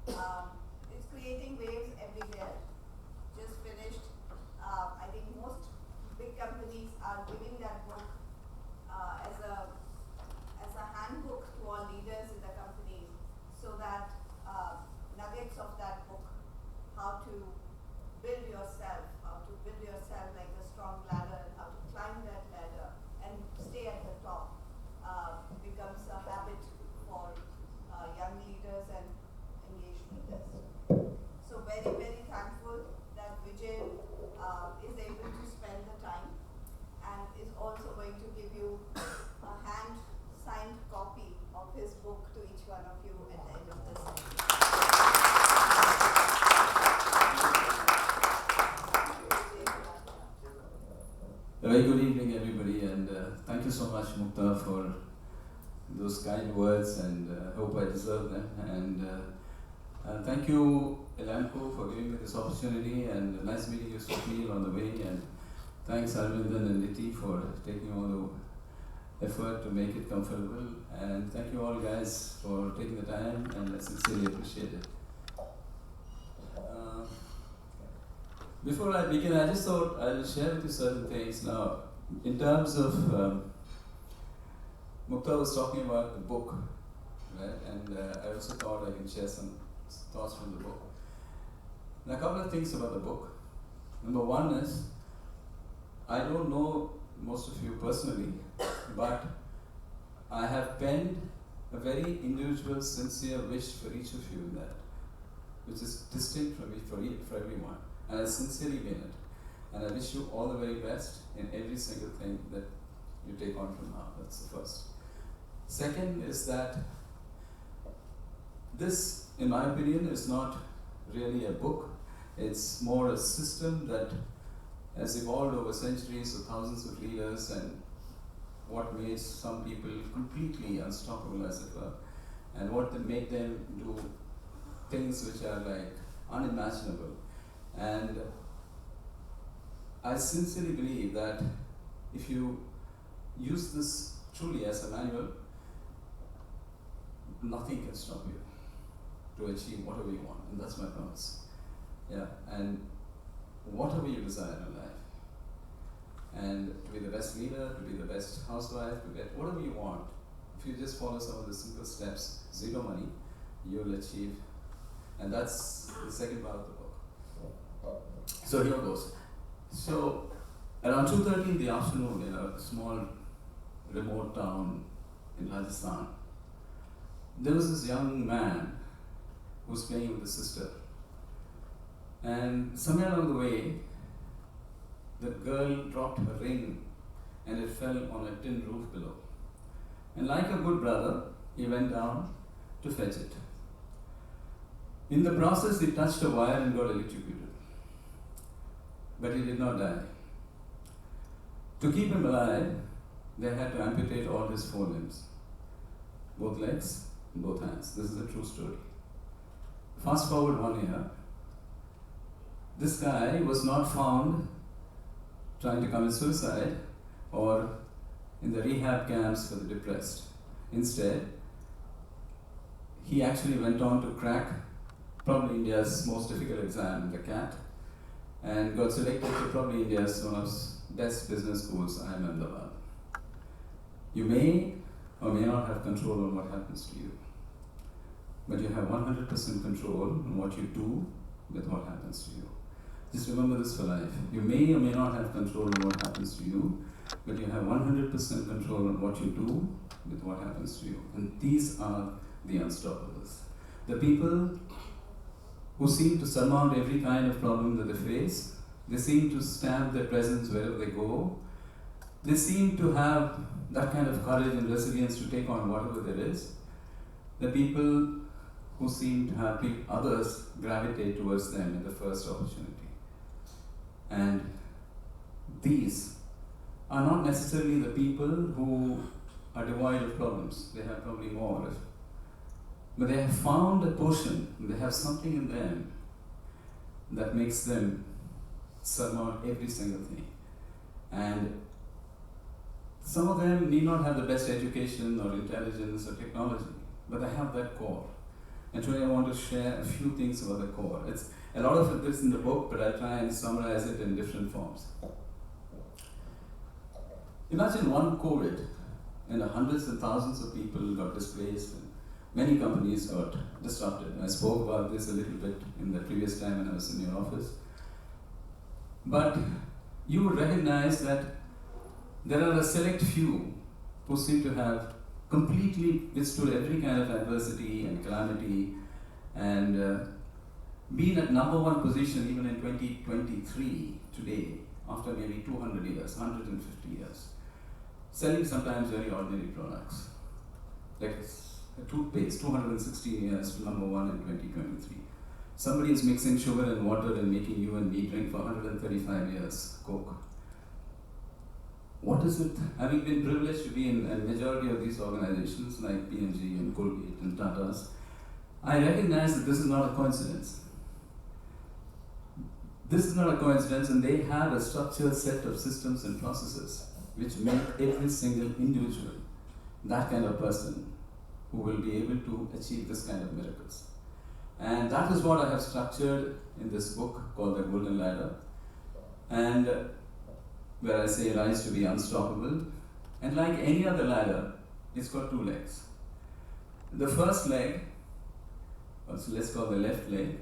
It's creating waves everywhere. Just finished. I think most big companies are giving that book as a handbook to all leaders in the companies, so that nuggets of that book, how to build yourself like a strong ladder, and how to climb that ladder and stay at the top, becomes a habit for young leaders and engaged leaders. So very, very thankful that Vijay is able to spend the time and is also going to give you a hand-signed copy of his book to each one of you at the end of this session. A very good evening, everybody, and thank you so much, Mukta, for those kind words, and hope I deserve them. And thank you, ELANCO, for giving me this opportunity, and nice meeting you, Swapnil, on the way. And thanks, Arvindan and Niti, for taking all the effort to make it comfortable. And thank you all, guys, for taking the time, and I sincerely appreciate it. Before I begin, I just thought I'll share with you certain things. Now, in terms of, Mukta was talking about the book, right? And I also thought I can share some thoughts from the book. Now, a couple of things about the book. Number one is, I don't know most of you personally, but I have penned a very individual, sincere wish for each of you in that, which is distinct from me for everyone. And I sincerely mean it. And I wish you all the very best in every single thing that you take on from now. That's the first. Second is that this, in my opinion, is not really a book. It's more a system that has evolved over centuries of thousands of leaders, and what made some people completely unstoppable, as it were, and what made them do things which are like unimaginable. And I sincerely believe that if you use this truly as a manual, nothing can stop you to achieve whatever you want, and that's my promise. Yeah, and whatever you desire in life, and to be the best leader, to be the best housewife, to get whatever you want, if you just follow some of the simple steps, zero money, you'll achieve. And that's the second part of the book. So here goes. So around 2:30 in the afternoon, in a small remote town in Rajasthan, there was this young man who was playing with his sister. And somewhere along the way, the girl dropped her ring and it fell on a tin roof below. And like a good brother, he went down to fetch it. In the process, he touched a wire and got electrocuted. But he did not die. To keep him alive, they had to amputate all his 4 limbs, both legs and both hands. This is a true story. Fast forward 1 year, this guy was not found trying to commit suicide or in the rehab camps for the depressed. Instead, he actually went on to crack probably India's most difficult exam, the CAT, and got selected to probably India's one of the best business schools, IIM Ahmedabad. You may or may not have control on what happens to you, but you have 100% control on what you do with what happens to you. Just remember this for life. You may or may not have control on what happens to you, but you have 100% control on what you do with what happens to you. And these are the unstoppables. The people who seem to surmount every kind of problem that they face, they seem to stamp their presence wherever they go. They seem to have that kind of courage and resilience to take on whatever there is. The people who seem to have others gravitate towards them in the first opportunity. And these are not necessarily the people who are devoid of problems. They have probably more. But they have found a portion, they have something in them that makes them surmount every single thing. And some of them need not have the best education or intelligence or technology, but they have that core. And today I want to share a few things about the core. A lot of it is in the book, but I'll try and summarize it in different forms. Imagine one COVID, and hundreds and thousands of people got displaced, and many companies got disrupted. I spoke about this a little bit in the previous time when I was in your office. But you would recognize that there are a select few who seem to have completely withstood every kind of adversity and calamity and been at number one position even in 2023 today, after maybe 200 years, 150 years, selling sometimes very ordinary products. Like a toothpaste, 216 years, number one in 2023. Somebody is mixing sugar and water and making you and me drink for 135 years, Coke. What is it? Having been privileged to be in a majority of these organizations like P&G and Colgate and Tata's, I recognize that this is not a coincidence. This is not a coincidence, and they have a structured set of systems and processes which make every single individual that kind of person who will be able to achieve this kind of miracles. And that is what I have structured in this book called The Golden Ladder, and where I say rise to be unstoppable. And like any other ladder, it's got two legs. The first leg, so let's call the left leg,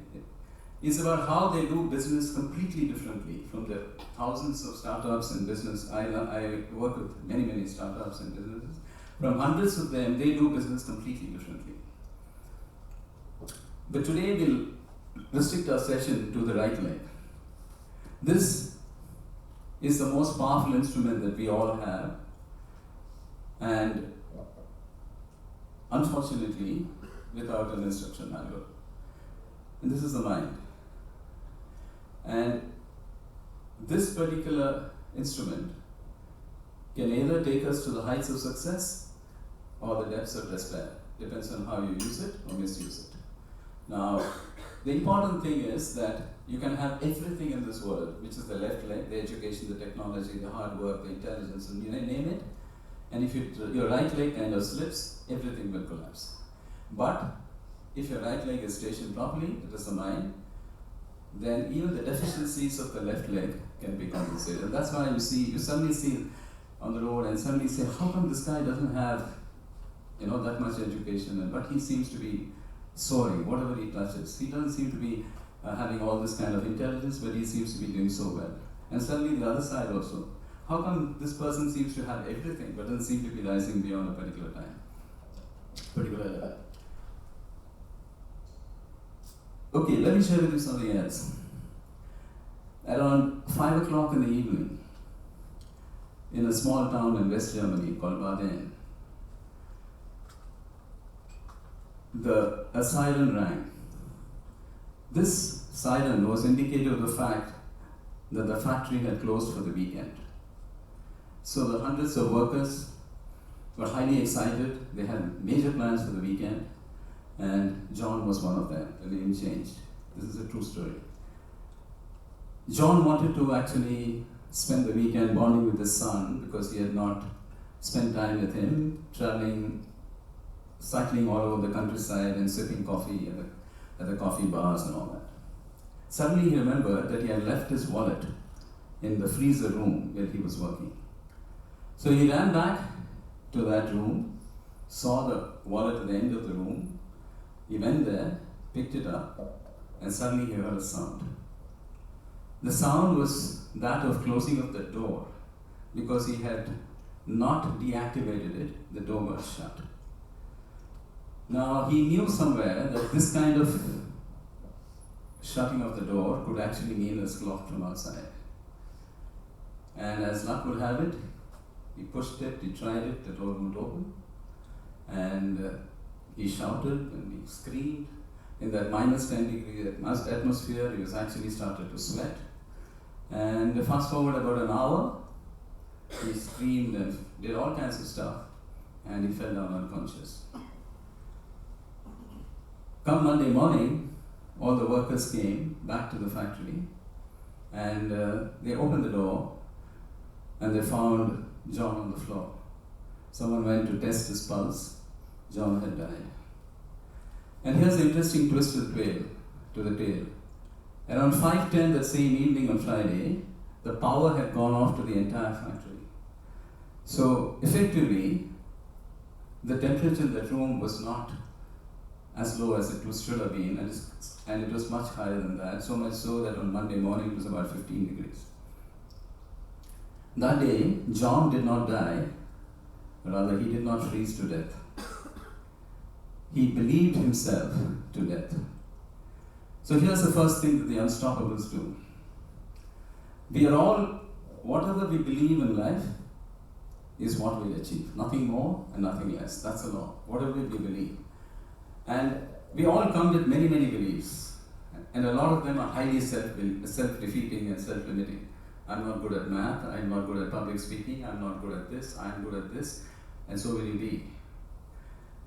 is about how they do business completely differently from the thousands of startups and business. I work with many startups and businesses. From hundreds of them, they do business completely differently. But today we'll restrict our session to the right leg. This is the most powerful instrument that we all have, and unfortunately without an instruction manual. And this is the mind. And this particular instrument can either take us to the heights of success or the depths of despair. Depends on how you use it or misuse it. Now, the important thing is that you can have everything in this world, which is the left leg, the education, the technology, the hard work, the intelligence, and you name it. And if your right leg kind of slips, everything will collapse. But if your right leg is stationed properly, that is the mind, then even the deficiencies of the left leg can be compensated. And that's why you suddenly see on the road and suddenly say, how come this guy doesn't have, that much education, but he seems to be soaring, whatever he touches. He doesn't seem to be having all this kind of intelligence, but he seems to be doing so well. And suddenly the other side also. How come this person seems to have everything, but doesn't seem to be rising beyond a particular time, particular level? Okay, let me share with you something else. Around 5 o'clock in the evening, in a small town in West Germany called Baden, a siren rang. This siren was indicative of the fact that the factory had closed for the weekend. So the hundreds of workers were highly excited. They had major plans for the weekend, and John was one of them. The name changed. This is a true story. John wanted to actually spend the weekend bonding with his son because he had not spent time with him, cycling all over the countryside and sipping coffee at the coffee bars and all that. Suddenly he remembered that he had left his wallet in the freezer room where he was working. So he ran back to that room, saw the wallet at the end of the room. He went there, picked it up, and suddenly he heard a sound. The sound was that of closing of the door. Because he had not deactivated it, the door was shut. Now, he knew somewhere that this kind of shutting of the door could actually mean a locked from outside. And as luck would have it, he pushed it, he tried it, the door wouldn't open. And he shouted and he screamed. In that minus 10 degree atmosphere, he was actually started to sweat. And fast forward about an hour, he screamed and did all kinds of stuff, and he fell down unconscious. Come Monday morning, all the workers came back to the factory, and they opened the door, and they found John on the floor. Someone went to test his pulse. John had died. And here's the interesting twist to the tale. Around 5:10 that same evening on Friday, the power had gone off to the entire factory. So effectively, the temperature in that room was not as low as it should have been, and it was much higher than that, so much so that on Monday morning it was about 15 degrees. That day, John did not die, rather he did not freeze to death. He believed himself to death. So here's the first thing that the unstoppables do. We are all, whatever we believe in life is what we'll achieve. Nothing more and nothing less. That's the law. Whatever we believe. And we all come with many, many beliefs. And a lot of them are highly self-defeating and self-limiting. I'm not good at math, I'm not good at public speaking, I'm not good at this, I'm good at this, and so will you be.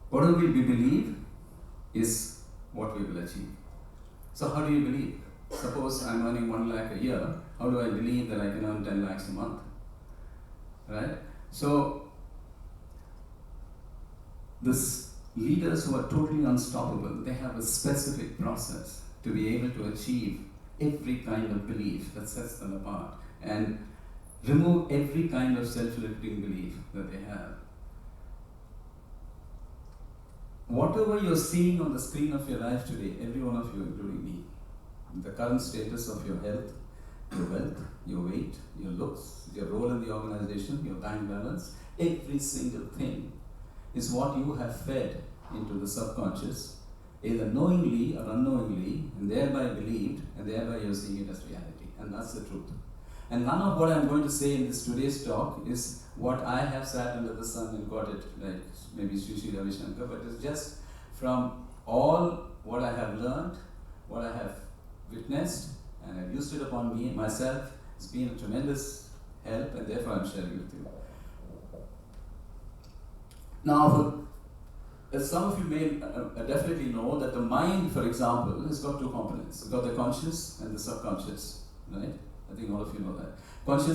Whatever we believe is what we will achieve. So how do you believe? Suppose I'm earning 1 lakh a year, how do I believe that I can earn 10 lakhs a month? Right? So, these leaders who are totally unstoppable, they have a specific process to be able to achieve every kind of belief that sets them apart and remove every kind of self-limiting belief that they have. Whatever you're seeing on the screen of your life today, every one of you, including me, the current status of your health, your wealth, your weight, your looks, your role in the organization, your bank balance, every single thing is what you have fed into the subconscious, either knowingly or unknowingly, and thereby believed, and thereby you're seeing it as reality. And that's the truth. And none of what I'm going to say in this today's talk is what I have sat under the sun and got it, like maybe Sri Ravi Shankar, but it's just from all what I have learned, what I have witnessed, and I've used it upon me myself. It's been a tremendous help, and therefore I'm sharing it with you. Now, as some of you may definitely know that the mind, for example, has got 2 components. It's got the conscious and the subconscious, right? I think all of you know that. Conscious